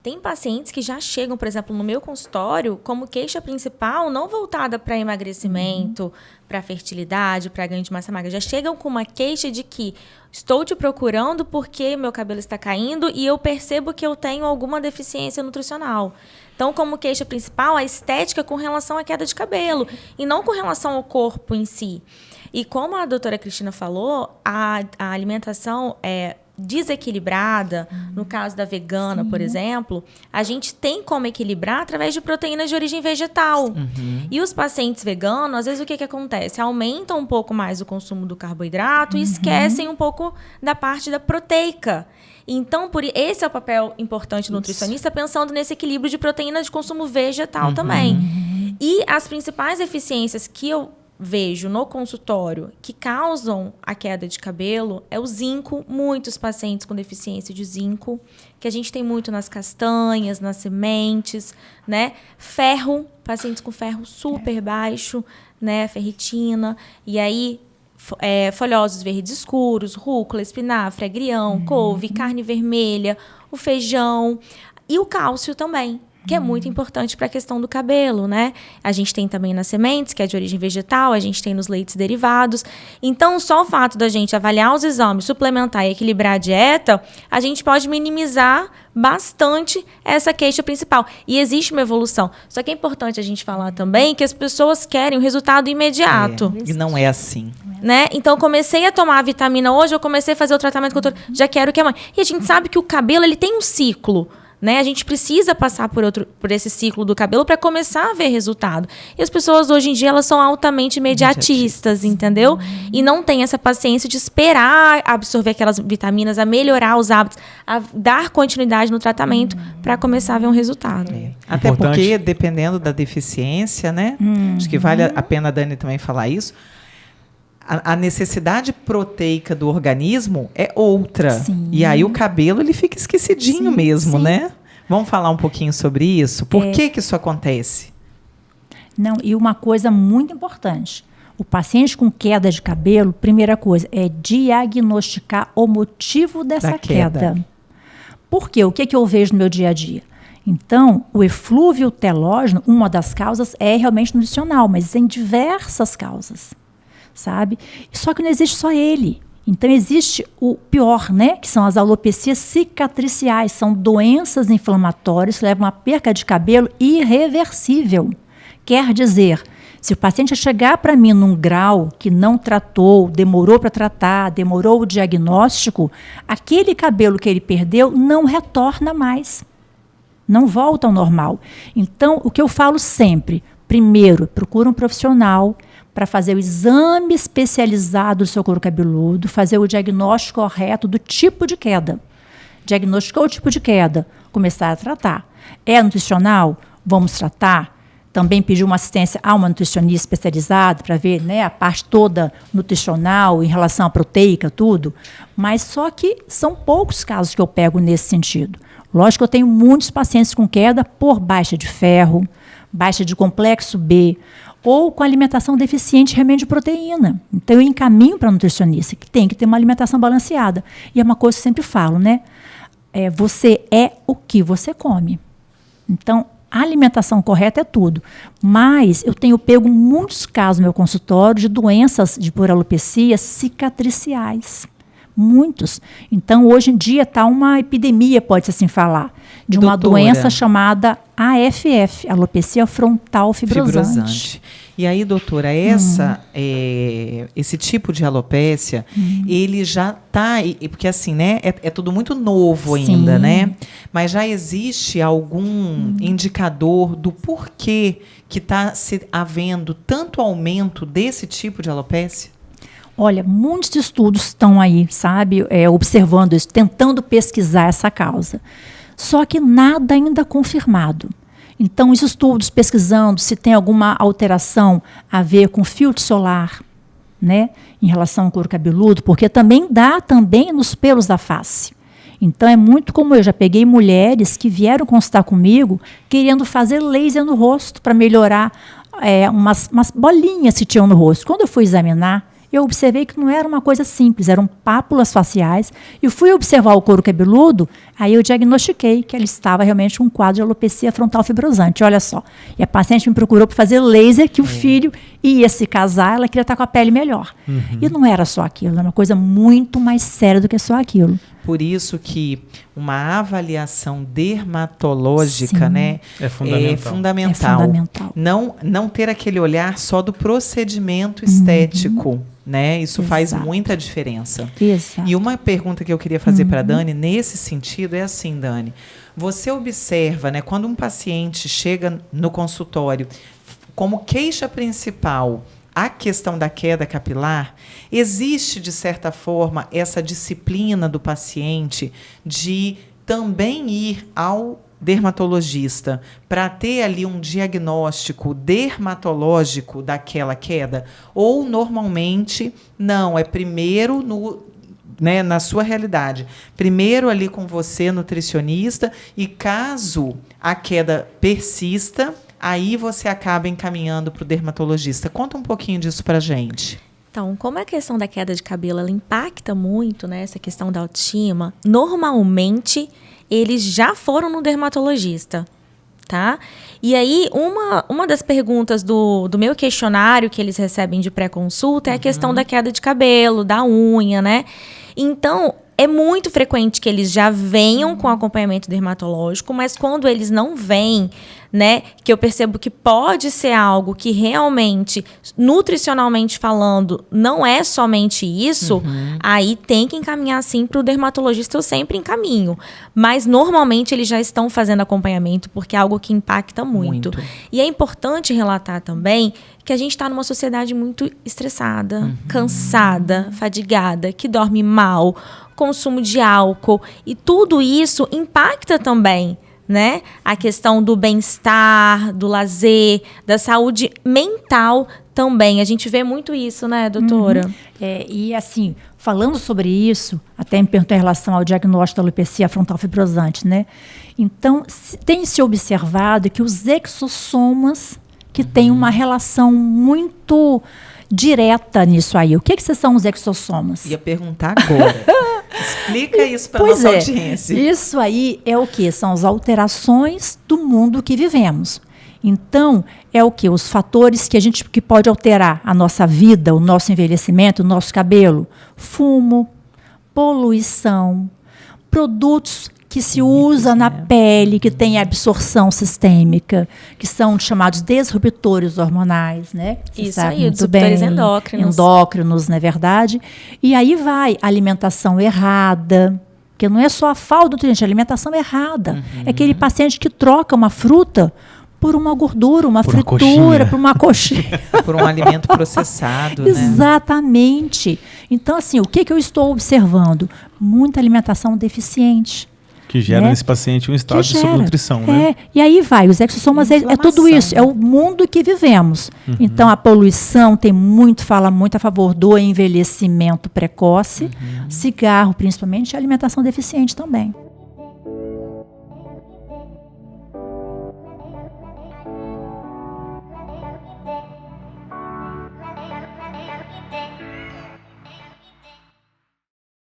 Tem pacientes que já chegam, por exemplo, no meu consultório, como queixa principal não voltada para emagrecimento, para fertilidade, para ganho de massa magra. Já chegam com uma queixa de que estou te procurando porque meu cabelo está caindo e eu percebo que eu tenho alguma deficiência nutricional. Então, como queixa principal, a estética com relação à queda de cabelo e não com relação ao corpo em si. E como a doutora Cristina falou, a alimentação desequilibrada, no caso da vegana, por exemplo, a gente tem como equilibrar através de proteínas de origem vegetal. E os pacientes veganos, às vezes, o que acontece? Aumentam um pouco mais o consumo do carboidrato e esquecem um pouco da parte da proteica. Então, esse é o papel importante do nutricionista, pensando nesse equilíbrio de proteína de consumo vegetal também. E as principais deficiências que eu vejo no consultório que causam a queda de cabelo é o zinco, muitos pacientes com deficiência de zinco, que a gente tem muito nas castanhas, nas sementes, né? Ferro, pacientes com ferro super baixo, né? Ferritina, e aí folhosos verdes escuros, rúcula, espinafre, agrião, couve, carne vermelha, o feijão e o cálcio também, que é muito importante para a questão do cabelo, né? A gente tem também nas sementes, que é de origem vegetal, a gente tem nos leites derivados. Então, só o fato da gente avaliar os exames, suplementar e equilibrar a dieta, a gente pode minimizar bastante essa queixa principal. E existe uma evolução. Só que é importante a gente falar também que as pessoas querem o resultado imediato. E não é assim. Né? Então, eu comecei a tomar a vitamina hoje, eu comecei a fazer o tratamento que eu já quero que amanhã. E a gente sabe que o cabelo ele tem um ciclo. Né? A gente precisa passar por esse ciclo do cabelo para começar a ver resultado. E as pessoas hoje em dia elas são altamente imediatistas, entendeu? E não tem essa paciência de esperar absorver aquelas vitaminas, a melhorar os hábitos, a dar continuidade no tratamento para começar a ver um resultado. Até porque, dependendo da deficiência, né? Acho que vale a pena a Dani também falar isso. A necessidade proteica do organismo é outra. Sim. E aí o cabelo ele fica esquecidinho mesmo, né? Vamos falar um pouquinho sobre isso? Por que isso acontece? Não, e uma coisa muito importante. O paciente com queda de cabelo, primeira coisa, é diagnosticar o motivo dessa queda. Por quê? O que eu vejo no meu dia a dia? Então, o eflúvio telógeno, uma das causas é realmente nutricional, mas tem diversas causas. Sabe? Só que não existe só ele. Então, existe o pior, né? Que são as alopecias cicatriciais. São doenças inflamatórias que levam a perca de cabelo irreversível. Quer dizer, se o paciente chegar para mim num grau que não tratou, demorou para tratar, demorou o diagnóstico, aquele cabelo que ele perdeu não retorna mais. Não volta ao normal. Então, o que eu falo sempre, primeiro, procura um profissional para fazer o exame especializado do seu couro cabeludo, fazer o diagnóstico correto do tipo de queda. Diagnosticou o tipo de queda, começar a tratar. É nutricional? Vamos tratar. Também pedir uma assistência a uma nutricionista especializada para ver, né, a parte toda nutricional em relação à proteica, tudo. Mas só que são poucos casos que eu pego nesse sentido. Lógico que eu tenho muitos pacientes com queda por baixa de ferro, baixa de complexo B, ou com alimentação deficiente de remédio de proteína. Então, eu encaminho para a nutricionista, que tem que ter uma alimentação balanceada. E é uma coisa que eu sempre falo, né? Você é o que você come. Então, a alimentação correta é tudo. Mas eu tenho pego muitos casos no meu consultório de doenças por alopecia cicatriciais. Muitos. Então, hoje em dia está uma epidemia, pode-se assim falar, de uma doença chamada AFF, alopecia frontal fibrosante. E aí, doutora, esse tipo de alopécia, ele já está, porque assim, né, é tudo muito novo ainda, né? Mas já existe algum indicador do porquê que está havendo tanto aumento desse tipo de alopécia? Olha, muitos estudos estão aí, sabe, observando isso, tentando pesquisar essa causa. Só que nada ainda confirmado. Então, os estudos pesquisando se tem alguma alteração a ver com filtro solar, né, em relação ao couro cabeludo, porque também dá nos pelos da face. Então, é muito comum. Eu já peguei mulheres que vieram consultar comigo querendo fazer laser no rosto para melhorar umas bolinhas que tinham no rosto. Quando eu fui examinar, eu observei que não era uma coisa simples, eram pápulas faciais. Eu fui observar o couro cabeludo, Aí eu diagnostiquei que ela estava realmente com um quadro de alopecia frontal fibrosante, olha só. E a paciente me procurou para fazer laser, que o filho ia se casar, ela queria estar com a pele melhor. E não era só aquilo, era uma coisa muito mais séria do que só aquilo. Por isso que uma avaliação dermatológica, Sim. né, É fundamental. é fundamental. É fundamental. Não ter aquele olhar só do procedimento estético, né? Isso faz Exato. muita diferença. Exato. E uma pergunta que eu queria fazer para a Dani, nesse sentido, é assim, Dani. Você observa, né, quando um paciente chega no consultório, como queixa principal a questão da queda capilar, existe, de certa forma, essa disciplina do paciente de também ir ao dermatologista para ter ali um diagnóstico dermatológico daquela queda? Ou, normalmente, não, é primeiro né, na sua realidade, primeiro ali com você, nutricionista, e caso a queda persista, aí você acaba encaminhando para o dermatologista. Conta um pouquinho disso para a gente. Então, como a questão da queda de cabelo ela impacta muito, né, essa questão da autoestima, normalmente eles já foram no dermatologista, tá? E aí, uma das perguntas do meu questionário que eles recebem de pré-consulta é a questão da queda de cabelo, da unha, né? Então, é muito frequente que eles já venham com acompanhamento dermatológico, mas quando eles não vêm, né, que eu percebo que pode ser algo que realmente, nutricionalmente falando, não é somente isso, aí tem que encaminhar sim para o dermatologista, eu sempre encaminho. Mas normalmente eles já estão fazendo acompanhamento, porque é algo que impacta muito. E é importante relatar também que a gente está numa sociedade muito estressada, cansada, fadigada, que dorme mal, consumo de álcool, e tudo isso impacta também, né? A questão do bem-estar, do lazer, da saúde mental também. A gente vê muito isso, né, doutora? E assim, falando sobre isso, até me perguntou em relação ao diagnóstico da alopecia frontal fibrosante, né? Então, tem se observado que os exossomas, que têm uma relação muito direta nisso aí. O que são os exossomas? Ia perguntar agora. Explica isso para a nossa audiência. Isso aí é o quê? São as alterações do mundo que vivemos. Então, é o quê? Os fatores que pode alterar a nossa vida, o nosso envelhecimento, o nosso cabelo. Fumo, poluição, produtos que se usa na pele, que tem absorção sistêmica, que são chamados disruptores hormonais, né? Você Isso sabe aí, muito disruptores bem. Endócrinos, não é verdade? E aí vai alimentação errada, porque não é só a falta de nutriente, é a alimentação errada. É aquele paciente que troca uma fruta por uma gordura, uma fritura, por uma coxinha. Por um alimento processado, né? Exatamente. Então, assim, o que eu estou observando? Muita alimentação deficiente. Que gera nesse paciente um estado de subnutrição, né? E aí vai, os exossomas é tudo isso, é o mundo que vivemos. Então, a poluição fala muito a favor do envelhecimento precoce, cigarro principalmente, e alimentação deficiente também.